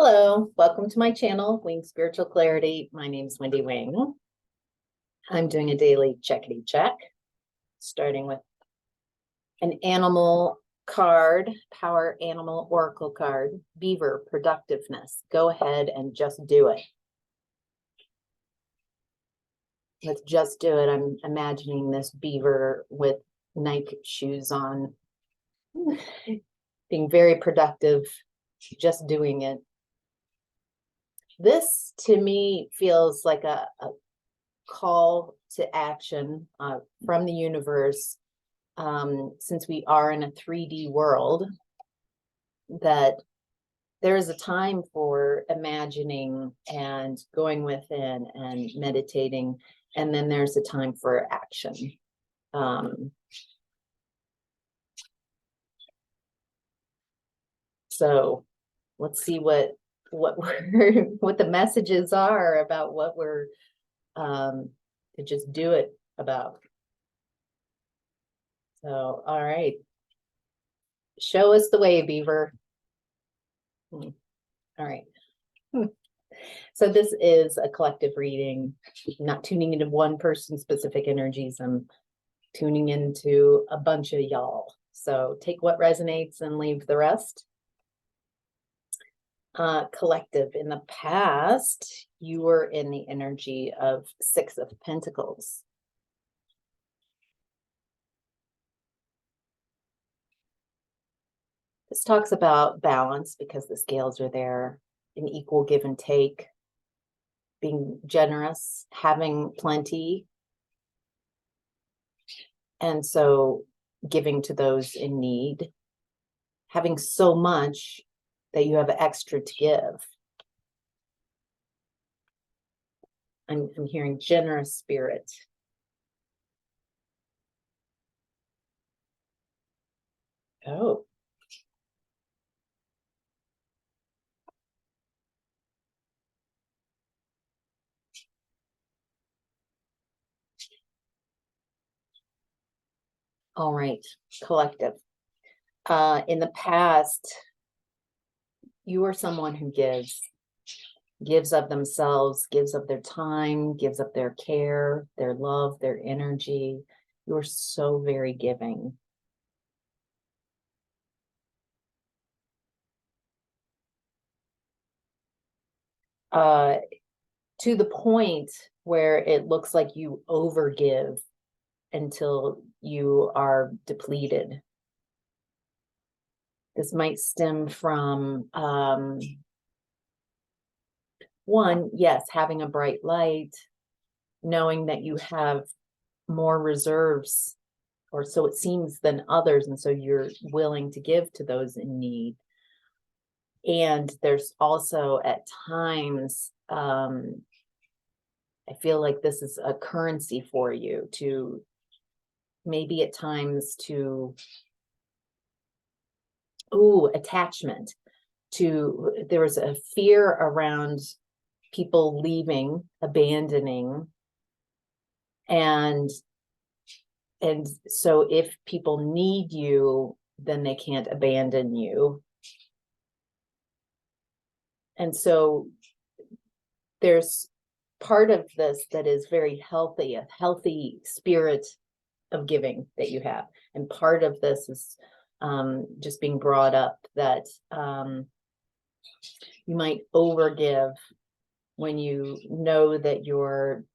Hello, welcome to my channel, WingSpiritualClarity. My name is Wendy Wing. I'm doing a daily checkity-check, starting with an animal card, power animal oracle card, beaver, productiveness. Go ahead and just do it. With just do it, I'm imagining this beaver with Nike shoes on, being very productive, just doing it. This, to me, feels like a call to action from the universe, since we are in a 3D world, that there is a time for imagining and going within and meditating, and then there's a time for action. So let's see what the messages are about what we're to just do it about. So, all right. Show us the way, beaver. All right. So this is a collective reading, not tuning into one person's specific energies. I'm tuning into a bunch of y'all. So take what resonates and leave the rest. Collective, in the past, you were in the energy of Six of Pentacles. This talks about balance because the scales are there, an equal give and take, being generous, having plenty, and so giving to those in need, having so much that you have extra to give. I'm hearing generous spirit. Oh. All right, collective. In the past, you are someone who gives of themselves, gives of their time, gives of their care, their love, their energy. You're so very giving. To the point where it looks like you overgive until you are depleted. This might stem from one, yes, having a bright light, knowing that you have more reserves, or so it seems, than others, and so you're willing to give to those in need. And there's also at times, I feel like this is a currency for you to maybe at times to, attachment to, there was a fear around people leaving, abandoning, and so if people need you, then they can't abandon you. And so there's part of this that is very healthy, a healthy spirit of giving that you have. And part of this is just being brought up that you might overgive when you know that you're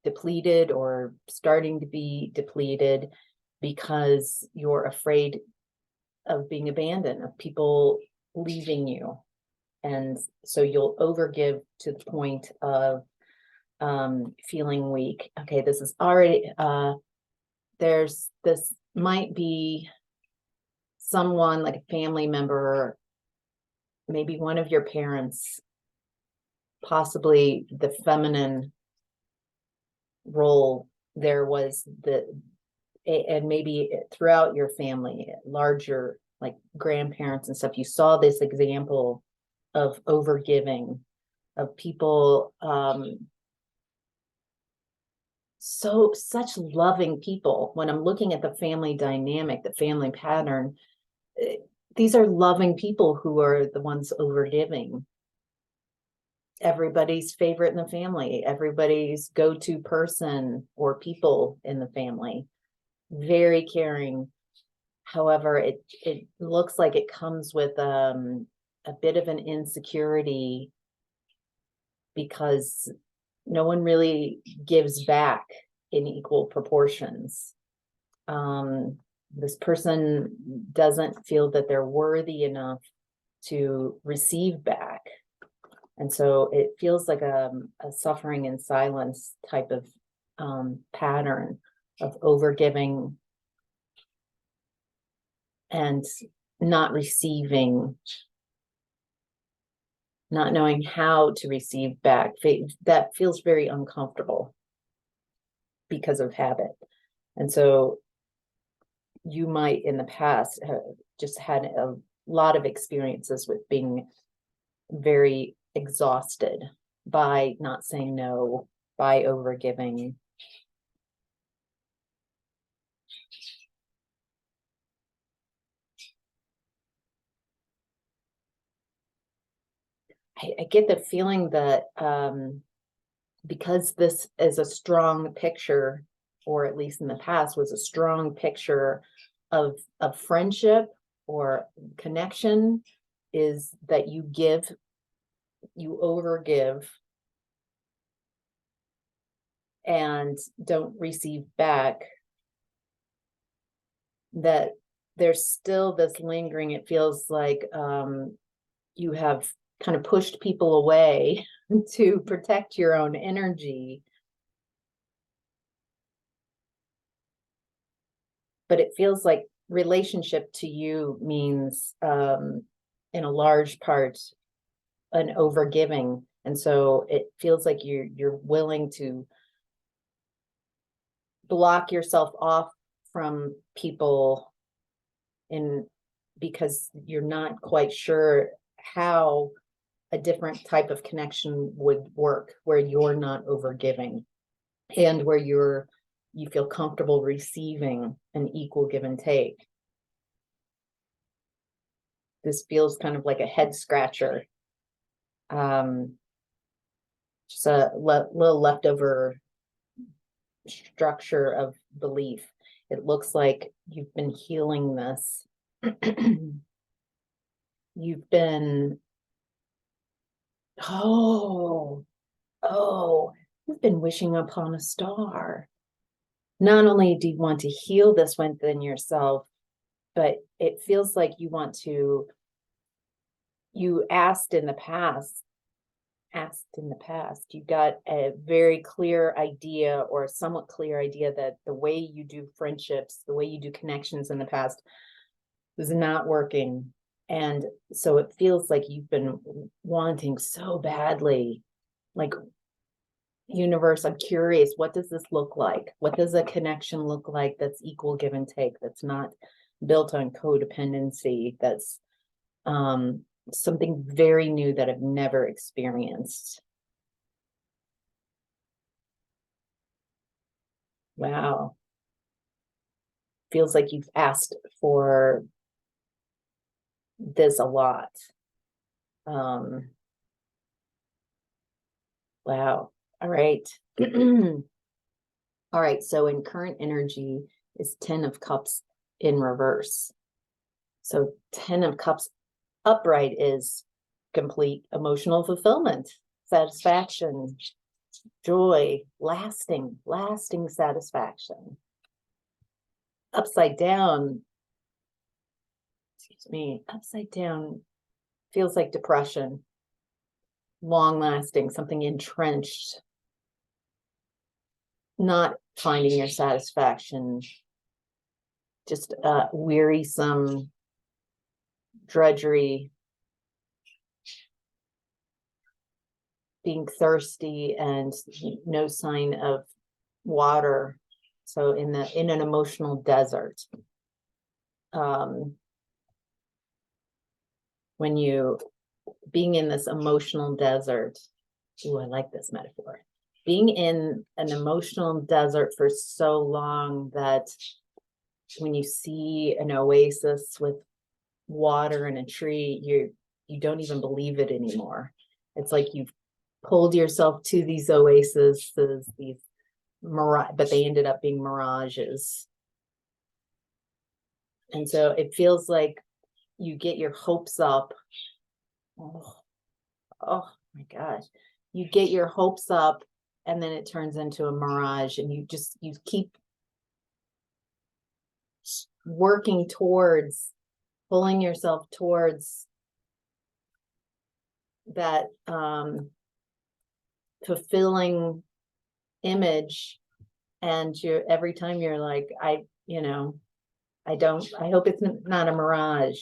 depleted or starting to be depleted, because you're afraid of being abandoned, of people leaving you. And so you'll overgive to the point of feeling weak. Okay, this is already, this might be someone like a family member, maybe one of your parents, possibly the feminine role. There was and maybe throughout your family, larger, like grandparents and stuff, you saw this example of overgiving, of people, such loving people. When I'm looking at the family dynamic, the family pattern, these are loving people who are the ones overgiving. everybody's favorite in the family, everybody's go-to person or people in the family. Very caring. However, it looks like it comes with a bit of an insecurity because no one really gives back in equal proportions. This person doesn't feel that they're worthy enough to receive back. And so it feels like a suffering in silence type of pattern of overgiving and not receiving, not knowing how to receive back. That feels very uncomfortable because of habit. And so you might in the past have just had a lot of experiences with being very exhausted by not saying no, by overgiving. I get the feeling that because this is a strong picture, or at least in the past was a strong picture of friendship or connection, is that you overgive and don't receive back, that there's still this lingering, it feels like you have kind of pushed people away to protect your own energy. But it feels like relationship to you means, in a large part, an overgiving. And so it feels like you're willing to block yourself off from people because you're not quite sure how a different type of connection would work, where you're not overgiving and where you feel comfortable receiving an equal give and take. This feels kind of like a head scratcher. Just a little leftover structure of belief. It looks like you've been healing this. You've been, you've been wishing upon a star. Not only do you want to heal this within yourself, but it feels like you asked in the past, you got a very clear idea, or a somewhat clear idea, that the way you do friendships, the way you do connections in the past was not working. And so it feels like you've been wanting so badly, like, universe, I'm curious, what does this look like? What does a connection look like that's equal give and take, that's not built on codependency, that's something very new that I've never experienced? Wow. Feels like you've asked for this a lot. Wow. All right. All right. So in current energy is 10 of Cups in reverse. So 10 of Cups upright is complete emotional fulfillment, satisfaction, joy, lasting satisfaction. Upside down feels like depression, long lasting, something entrenched, not finding your satisfaction, just wearisome drudgery, being thirsty and no sign of water. So in an emotional desert. When you being in this emotional desert, I like this metaphor. Being in an emotional desert for so long that when you see an oasis with water and a tree, you don't even believe it anymore. It's like you've pulled yourself to these oases, these mirage, but they ended up being mirages. And so it feels like you get your hopes up. Oh my gosh. You get your hopes up and then it turns into a mirage, and you keep working towards, pulling yourself towards that fulfilling image. And every time you're like, I hope it's not a mirage.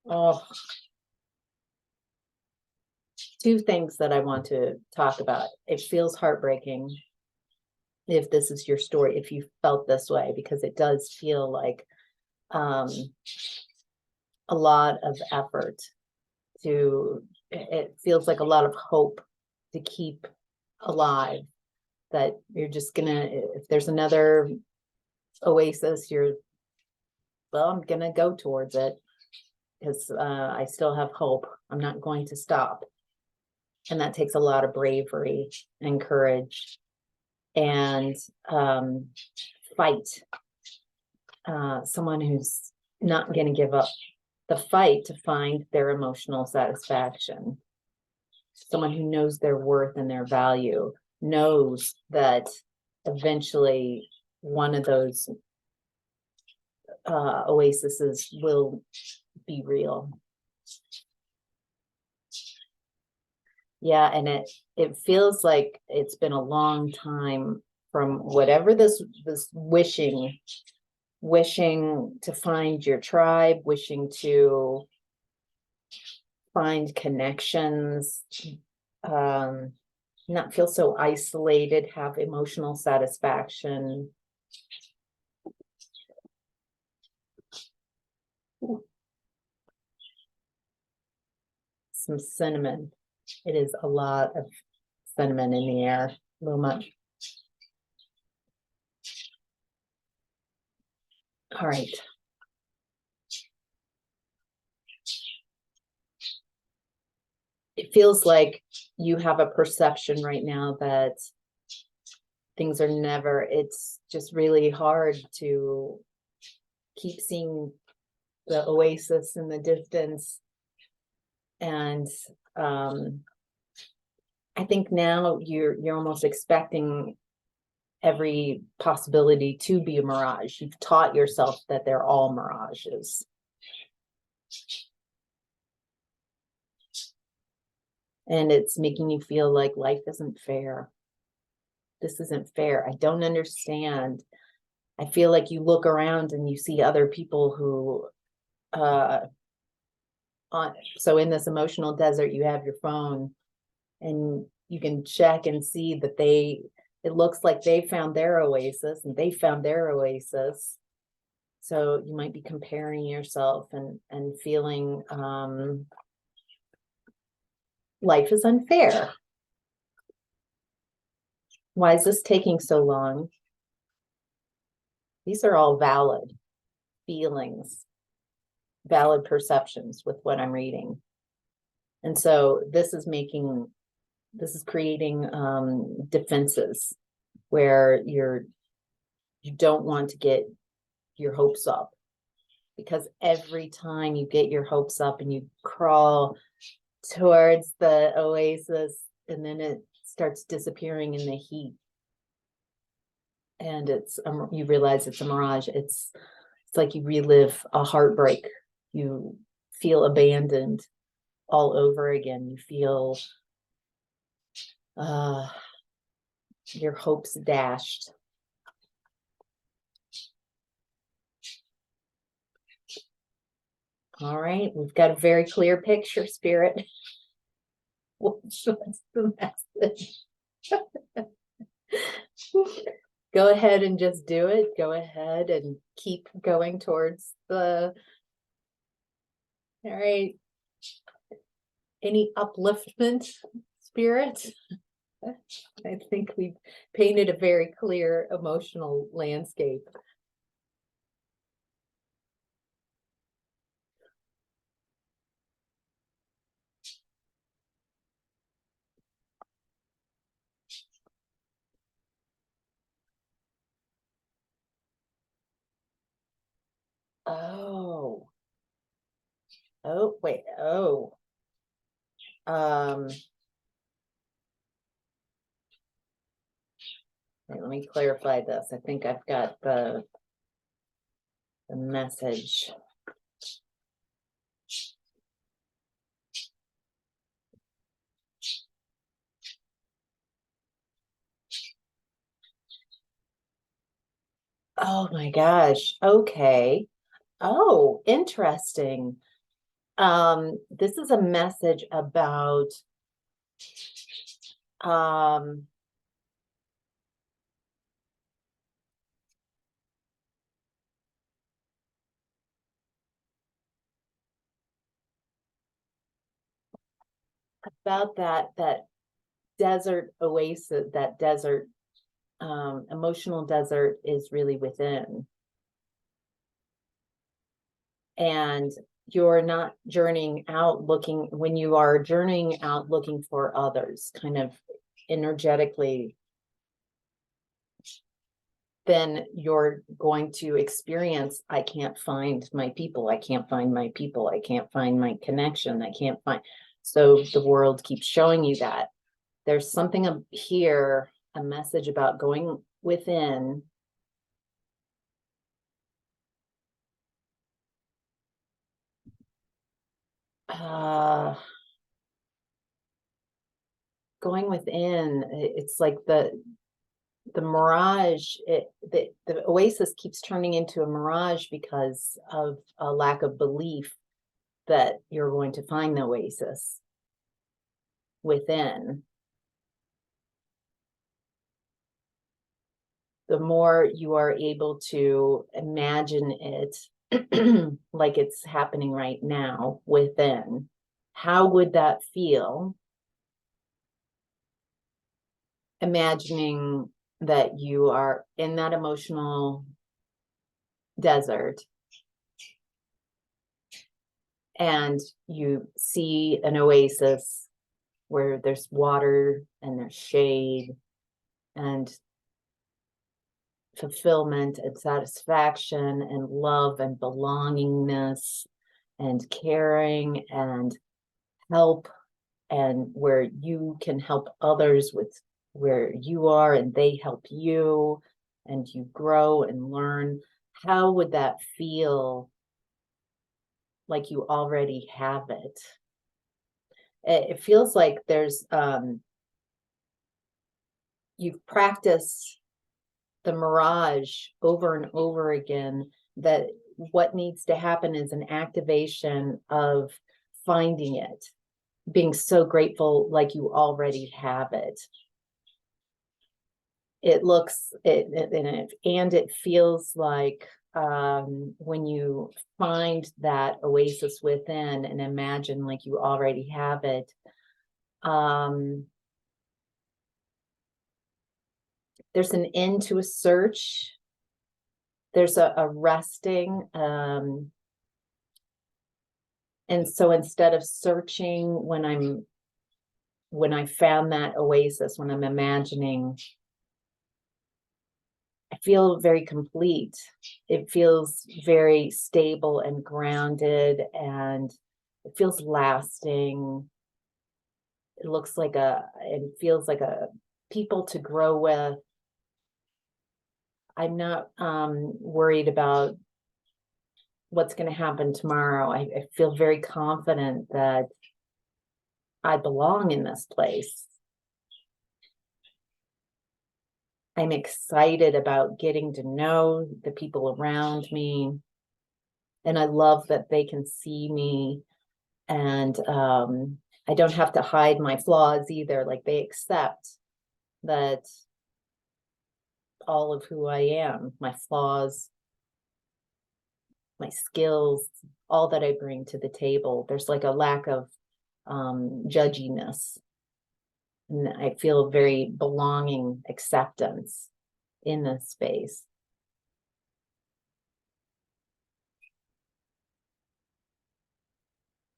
Oh, two things that I want to talk about. It feels heartbreaking if this is your story, if you felt this way, because it does feel like a lot of effort it feels like a lot of hope to keep alive, that you're just gonna, if there's another oasis, I'm gonna go towards it because I still have hope. I'm not going to stop. And that takes a lot of bravery and courage and fight. Someone who's not going to give up the fight to find their emotional satisfaction. Someone who knows their worth and their value, knows that eventually one of those oases will be real. Yeah, and it feels like it's been a long time from whatever this wishing to find your tribe, wishing to find connections, not feel so isolated, have emotional satisfaction. Ooh. Some cinnamon. It is a lot of cinnamon in the air, a little much. All right. It feels like you have a perception right now that things are never, it's just really hard to keep seeing the oasis in the distance. And I think now you're almost expecting every possibility to be a mirage. You've taught yourself that they're all mirages. And it's making you feel like life isn't fair. This isn't fair. I don't understand. I feel like you look around and you see other people who, so in this emotional desert, you have your phone and you can check and see that it looks like they found their oasis and they found their oasis. So you might be comparing yourself and feeling life is unfair. Why is this taking so long? These are all valid feelings, valid perceptions with what I'm reading. And so this is creating defenses where you don't want to get your hopes up, because every time you get your hopes up and you crawl towards the oasis and then it starts disappearing in the heat and you realize it's a mirage, it's like you relive a heartbreak. You feel abandoned all over again. You feel your hopes dashed. All right, we've got a very clear picture, Spirit. What's the message? Go ahead and just do it. Go ahead and keep going towards the... All right. Any upliftment, Spirit? I think we've painted a very clear emotional landscape. Oh. Oh, wait. Oh. Wait, let me clarify this. I think I've got the message. Oh my gosh. Okay. Oh, interesting. This is a message about um about that desert oasis, that desert emotional desert is really within. And you're not journeying out looking, when you are journeying out looking for others, kind of energetically, then you're going to experience, I can't find my people, I can't find my people, I can't find my connection, I can't find. So the world keeps showing you that. There's something here, a message about going within. Going within, it's like the mirage, the oasis keeps turning into a mirage because of a lack of belief that you're going to find the oasis within. The more you are able to imagine it like it's happening right now within, how would that feel? Imagining that you are in that emotional desert and you see an oasis where there's water and there's shade and fulfillment and satisfaction and love and belongingness and caring and help, and where you can help others with where you are and they help you and you grow and learn. How would that feel like you already have it? It feels like there's you've practiced the mirage over and over again, that what needs to happen is an activation of finding it, being so grateful like you already have it. It looks and it feels like when you find that oasis within and imagine like you already have it, there's an end to a search. There's a resting. And so instead of searching when I found that oasis, when I'm imagining, I feel very complete. It feels very stable and grounded, and it feels lasting. It feels like a people to grow with. I'm not worried about what's going to happen tomorrow. I feel very confident that I belong in this place. I'm excited about getting to know the people around me. And I love that they can see me. And I don't have to hide my flaws either. Like, they accept that all of who I am, my flaws, my skills, all that I bring to the table. There's like a lack of judginess. And I feel very belonging, acceptance in this space.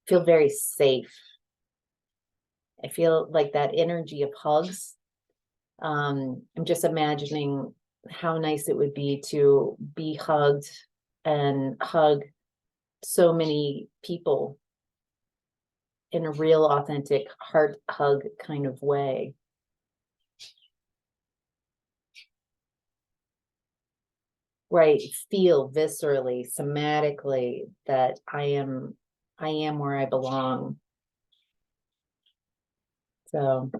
Feel very safe. I feel like that energy of hugs. I'm just imagining how nice it would be to be hugged and hug so many people in a real, authentic heart hug kind of way. Right, feel viscerally, somatically that I am where I belong. So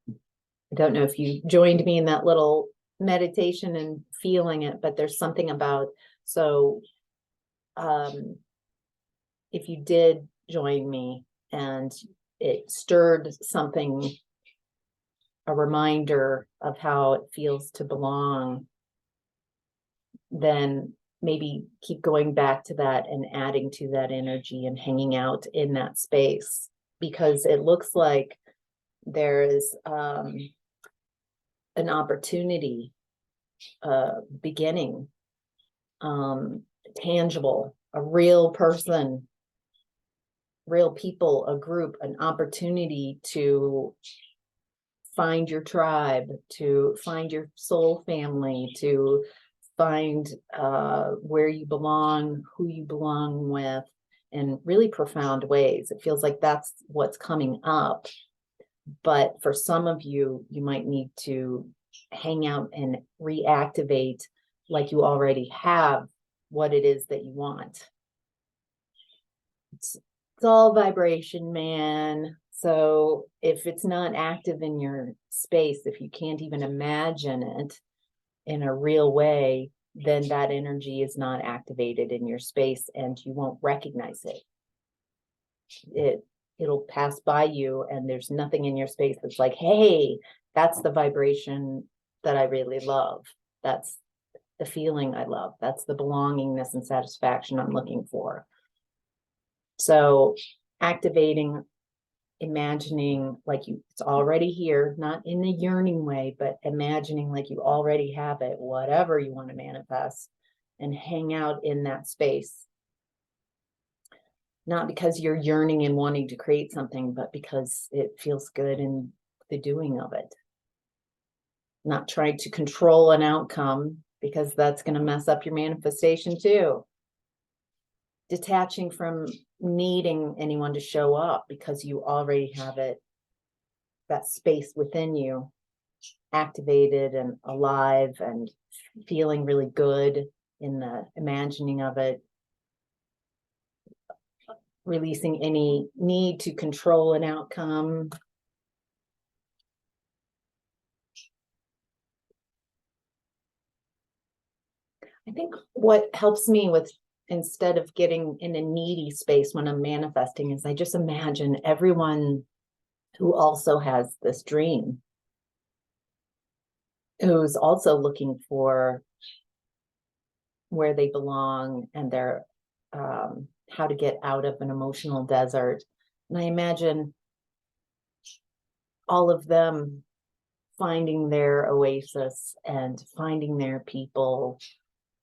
I don't know if you joined me in that little meditation and feeling it, but there's something about, so if you did join me and it stirred something, a reminder of how it feels to belong, then maybe keep going back to that and adding to that energy and hanging out in that space, because it looks like there is an opportunity beginning, tangible, a real person, real people, a group, an opportunity to find your tribe, to find your soul family, to find where you belong, who you belong with, in really profound ways. It feels like that's what's coming up. But for some of you, you might need to hang out and reactivate like you already have what it is that you want. It's all vibration, man. So if it's not active in your space, if you can't even imagine it in a real way, then that energy is not activated in your space and you won't recognize it. It'll pass by you and there's nothing in your space that's like, hey, that's the vibration that I really love. That's the feeling I love. That's the belongingness and satisfaction I'm looking for. So activating, imagining like it's already here, not in a yearning way, but imagining like you already have it, whatever you want to manifest, and hang out in that space. Not because you're yearning and wanting to create something, but because it feels good in the doing of it. Not trying to control an outcome, because that's going to mess up your manifestation too. Detaching from needing anyone to show up, because you already have it, that space within you, activated and alive and feeling really good in the imagining of it. Releasing any need to control an outcome. I think what helps me with, instead of getting in a needy space when I'm manifesting, is I just imagine everyone who also has this dream, who's also looking for where they belong and their how to get out of an emotional desert. And I imagine all of them finding their oasis and finding their people,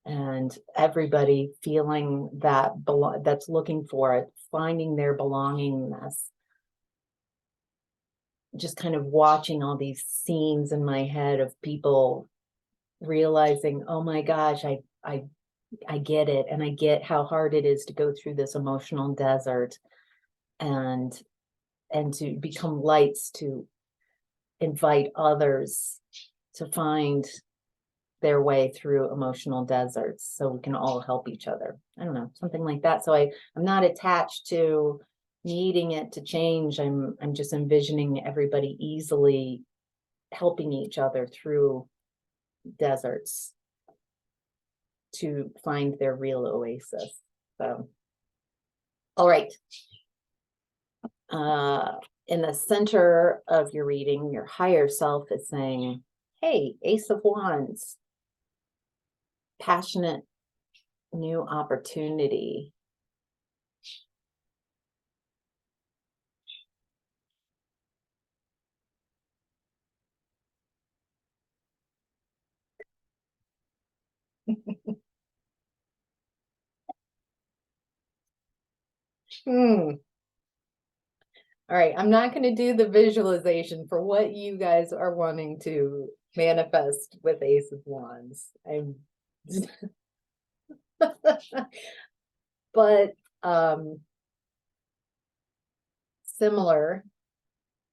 and everybody feeling that that's looking for it, finding their belongingness. Just kind of watching all these scenes in my head of people realizing, oh my gosh, I get it, and I get how hard it is to go through this emotional desert, and to become lights, to invite others to find their way through emotional deserts, so we can all help each other. I don't know, something like that. So I'm not attached to needing it to change. I'm just envisioning everybody easily helping each other through deserts to find their real oasis. So, all right. In the center of your reading, your higher self is saying, hey, Ace of Wands, passionate new opportunity. All right, I'm not going to do the visualization for what you guys are wanting to manifest with Ace of Wands. But similar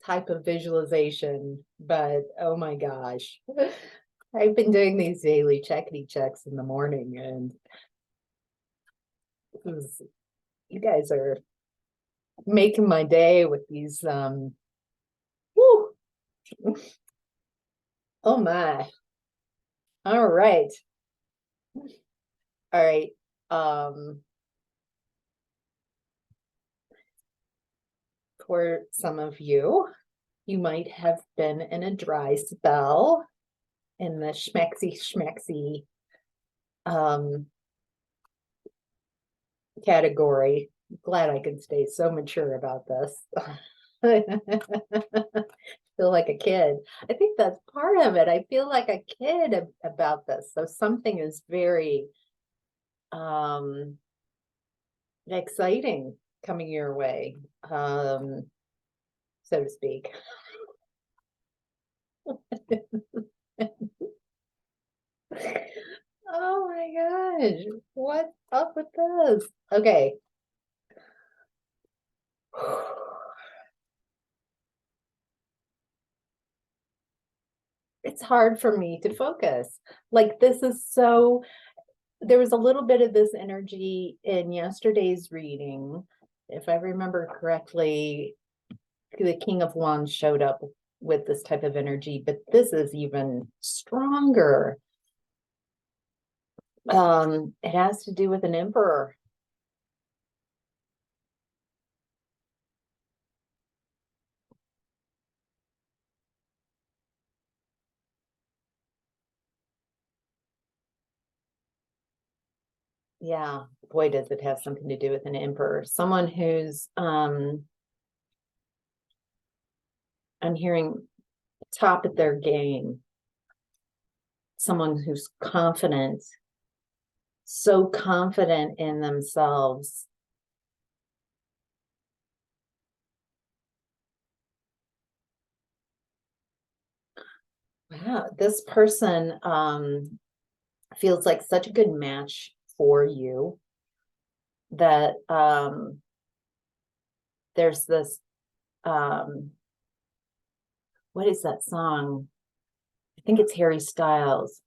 type of visualization, but oh my gosh. I've been doing these daily checkity checks in the morning, and you guys are making my day with these woo. Oh my. All right. All right. For some of you, you might have been in a dry spell in the schmexy category. Glad I can stay so mature about this. Feel like a kid. I think that's part of it. I feel like a kid about this. So something is very exciting coming your way, so to speak. Oh my gosh, what's up with this? Okay. It's hard for me to focus. Like, this is so, there was a little bit of this energy in yesterday's reading. If I remember correctly, the King of Wands showed up with this type of energy, but this is even stronger. It has to do with an emperor. Yeah, boy, does it have something to do with an emperor. Someone who's I'm hearing top of their game. Someone who's confident, so confident in themselves. Wow, this person feels like such a good match for you that there's this what is that song? I think it's Harry Styles.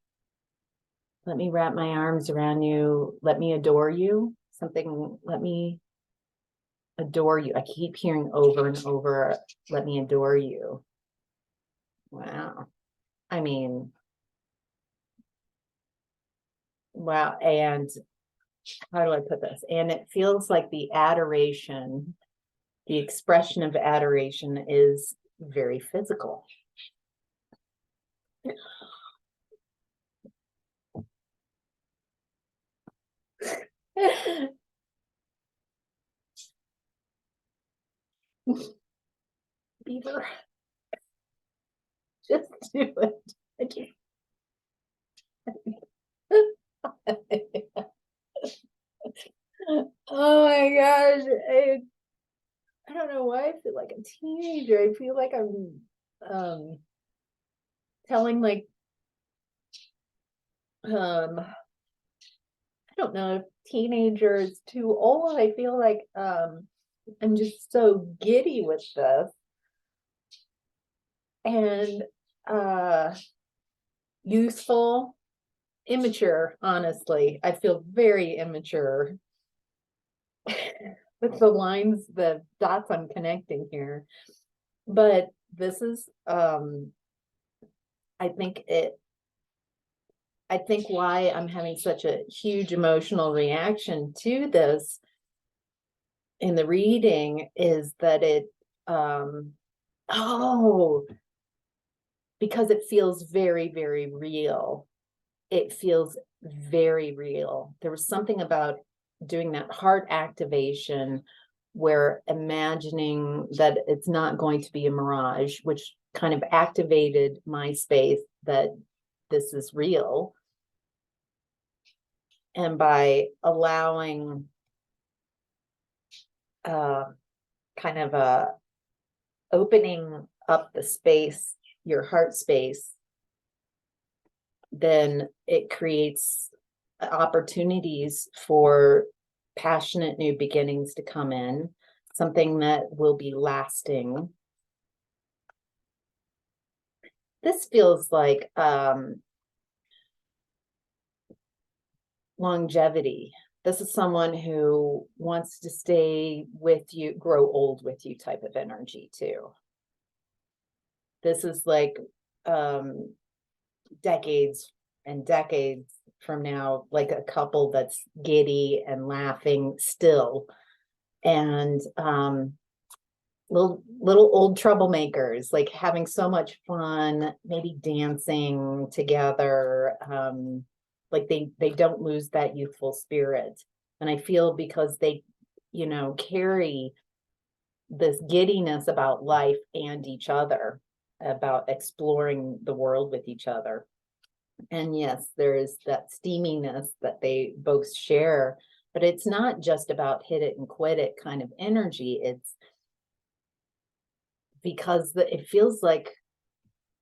Let me wrap my arms around you. Let me adore you. Something, let me adore you. I keep hearing over and over, let me adore you. Wow. I mean, wow. And how do I put this? And it feels like the adoration, the expression of adoration is very physical. Beaver, just do it. Oh my gosh. I don't know why I feel like a teenager. I feel like I'm telling like I don't know if teenager is too old. I feel like I'm just so giddy with this. And youthful, immature, honestly. I feel very immature with the lines, the dots I'm connecting here. But this is I think why I'm having such a huge emotional reaction to this in the reading is that it because it feels very, very real. It feels very real. There was something about doing that heart activation where imagining that it's not going to be a mirage, which kind of activated my space that this is real. And by allowing kind of opening up the space, your heart space, then it creates opportunities for passionate new beginnings to come in, something that will be lasting. This feels like longevity. This is someone who wants to stay with you, grow old with you type of energy too. This is like decades and decades from now, like a couple that's giddy and laughing still, and little old troublemakers, like having so much fun, maybe dancing together, like they don't lose that youthful spirit. And I feel because they, you know, carry this giddiness about life and each other, about exploring the world with each other. And yes, there is that steaminess that they both share, but it's not just about hit it and quit it kind of energy. It's because it feels like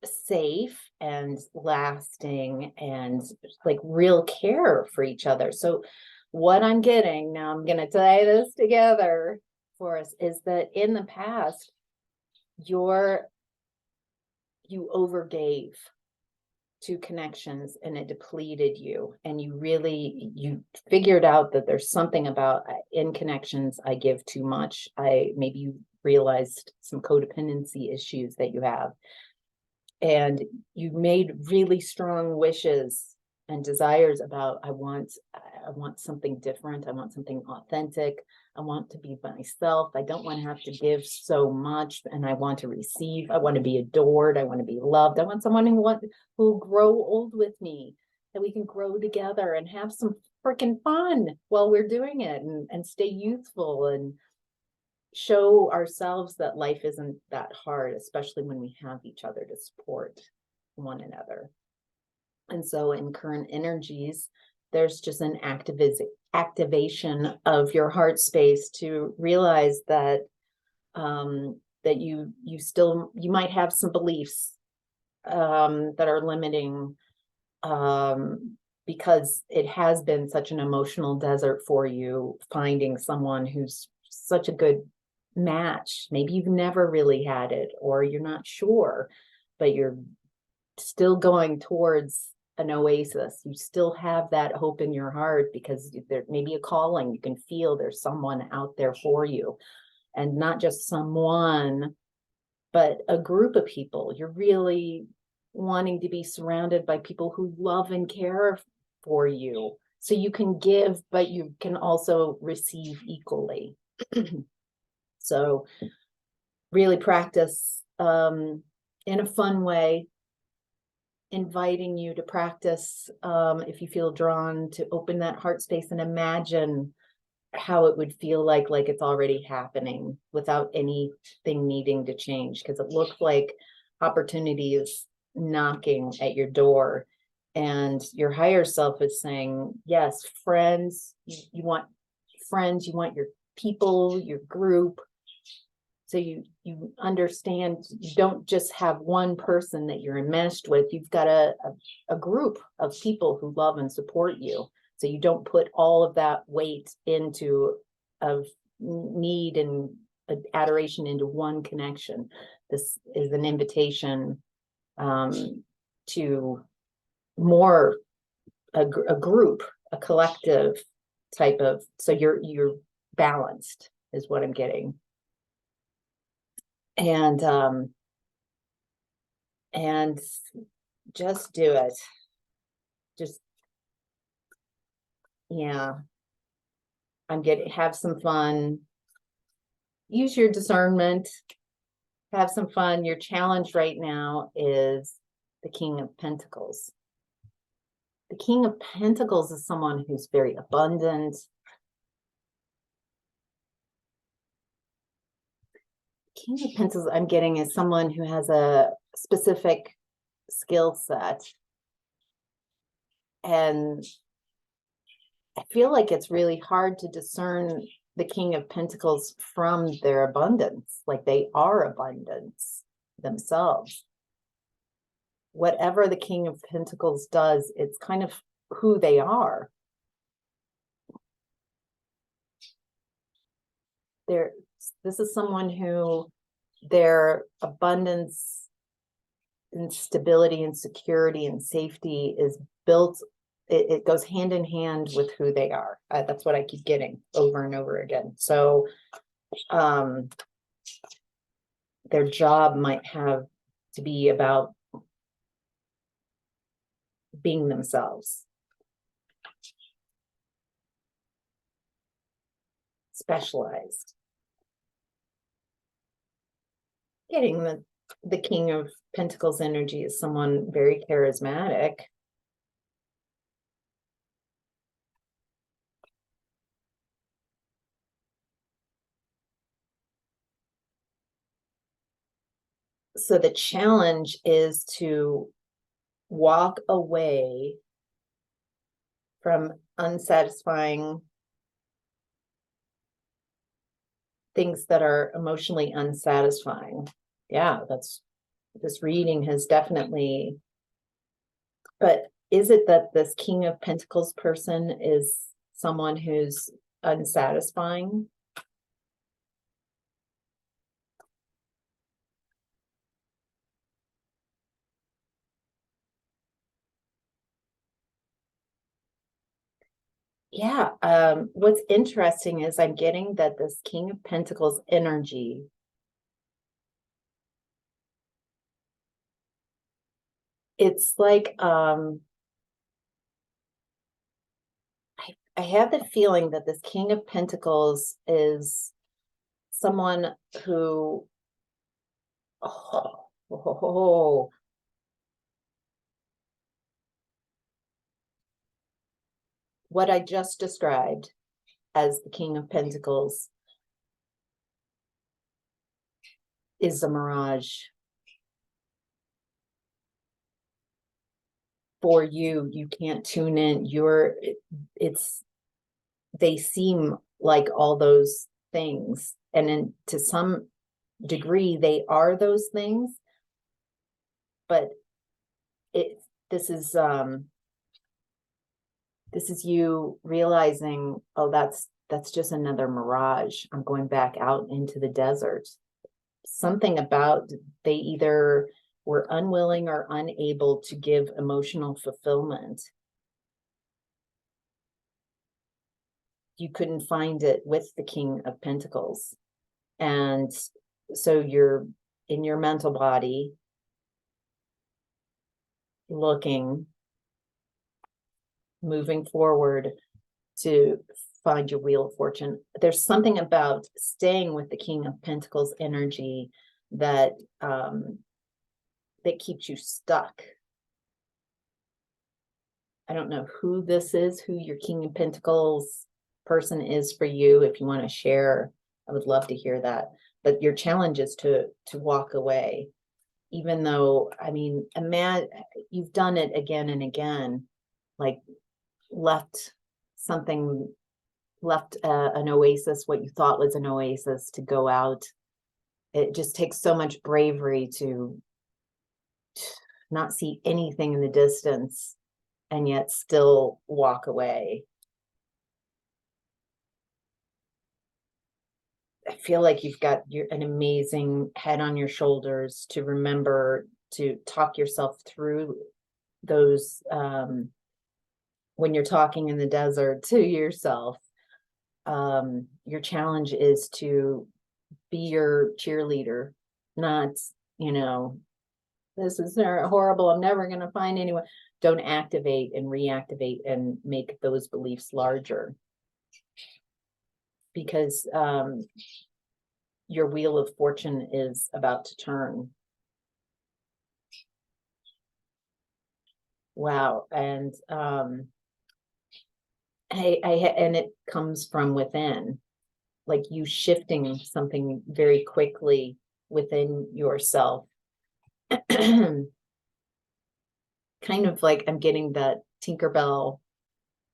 safe and lasting and like real care for each other. So what I'm getting now, I'm going to tie this together for us, is that in the past, you overgave to connections and it depleted you, and you figured out that there's something about in connections, I give too much. Maybe you realized some codependency issues that you have, and you made really strong wishes and desires about, I want something different, I want something authentic, I want to be myself, I don't want to have to give so much, and I want to receive, I want to be adored, I want to be loved, I want someone who will grow old with me, that we can grow together and have some freaking fun while we're doing it, and stay youthful and show ourselves that life isn't that hard, especially when we have each other to support one another. And so in current energies, there's just an activation of your heart space to realize that that you might have some beliefs that are limiting, because it has been such an emotional desert for you, finding someone who's such a good match. Maybe you've never really had it, or you're not sure, but you're still going towards an oasis. You still have that hope in your heart because there may be a calling. You can feel there's someone out there for you, and not just someone, but a group of people. You're really wanting to be surrounded by people who love and care for you, so you can give, but you can also receive equally. So really practice in a fun way, inviting you to practice, if you feel drawn to open that heart space and imagine how it would feel like it's already happening without anything needing to change, because it looks like opportunity is knocking at your door, and your higher self is saying, yes, friends, you want friends, you want your people, your group. So you understand, you don't just have one person that you're enmeshed with, you've got a group of people who love and support you. So you don't put all of that weight of need and adoration into one connection. This is an invitation to more a group, a collective type of, so you're balanced is what I'm getting. And just do it. Just, yeah. Have some fun. Use your discernment. Have some fun. Your challenge right now is the King of Pentacles. The King of Pentacles is someone who's very abundant. King of Pentacles I'm getting is someone who has a specific skill set. And I feel like it's really hard to discern the King of Pentacles from their abundance. Like they are abundance themselves. Whatever the King of Pentacles does, it's kind of who they are. this is someone who their abundance and stability and security and safety is built. It goes hand in hand with who they are. That's what I keep getting over and over again. So their job might have to be about being themselves. Specialized. Getting the King of Pentacles energy is someone very charismatic. So the challenge is to walk away from unsatisfying things that are emotionally unsatisfying. Yeah, this reading has definitely, but is it that this King of Pentacles person is someone who's unsatisfying? Yeah, what's interesting is I'm getting that this King of Pentacles energy it's like I have the feeling that this King of Pentacles is someone who what I just described as the King of Pentacles is a mirage for you. You can't tune in. They seem like all those things, and then to some degree they are those things, but this is you realizing, oh, that's just another mirage. I'm going back out into the desert. Something about they either were unwilling or unable to give emotional fulfillment. You couldn't find it with the King of Pentacles. And so you're in your mental body looking, moving forward to find your Wheel of Fortune. There's something about staying with the King of Pentacles energy that that keeps you stuck. I don't know who this is, who your King of Pentacles person is for you. If you want to share, I would love to hear that. But your challenge is to walk away, even though, I mean, you've done it again and again, like left an oasis, what you thought was an oasis, to go out. It just takes so much bravery to not see anything in the distance and yet still walk away. I feel like you've got an amazing head on your shoulders to remember to talk yourself through those when you're talking in the desert to yourself. Your challenge is to be your cheerleader, not, this is horrible, I'm never going to find anyone. Don't activate and reactivate and make those beliefs larger, because your Wheel of Fortune is about to turn. Wow. And and it comes from within, like you shifting something very quickly within yourself. Kind of like I'm getting that Tinkerbell,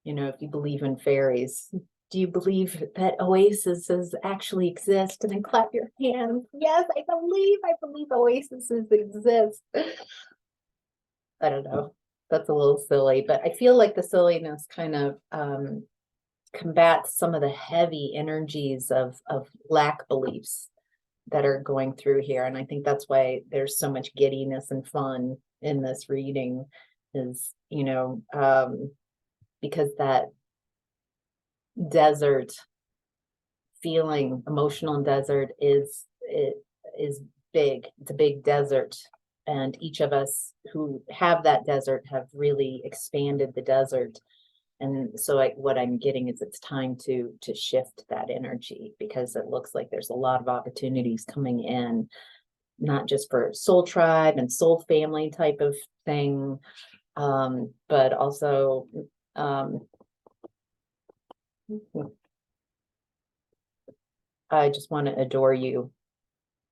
if you believe in fairies, do you believe that oases actually exist? And then clap your hands. Yes, I believe oases exist. I don't know. That's a little silly, but I feel like the silliness kind of combat some of the heavy energies of lack beliefs that are going through here. And I think that's why there's so much giddiness and fun in this reading, is, you know, because that desert feeling, emotional desert, is big. It's a big desert. And each of us who have that desert have really expanded the desert. And so what I'm getting is it's time to shift that energy, because it looks like there's a lot of opportunities coming in, not just for soul tribe and soul family type of thing, but also I just want to adore you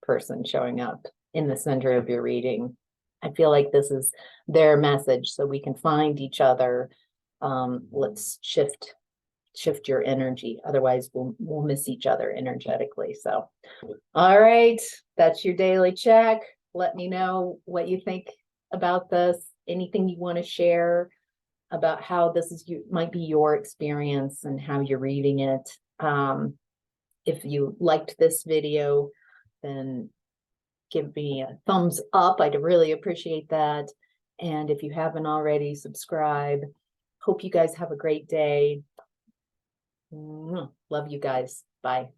person showing up in the center of your reading. I feel like this is their message, so we can find each other. Let's shift your energy, otherwise we'll miss each other energetically. So all right, that's your daily check. Let me know what you think about this, anything you want to share about how this is might be your experience and how you're reading it. If you liked this video, then give me a thumbs up. I'd really appreciate that. And if you haven't already, subscribe. Hope you guys have a great day. Love you guys. Bye.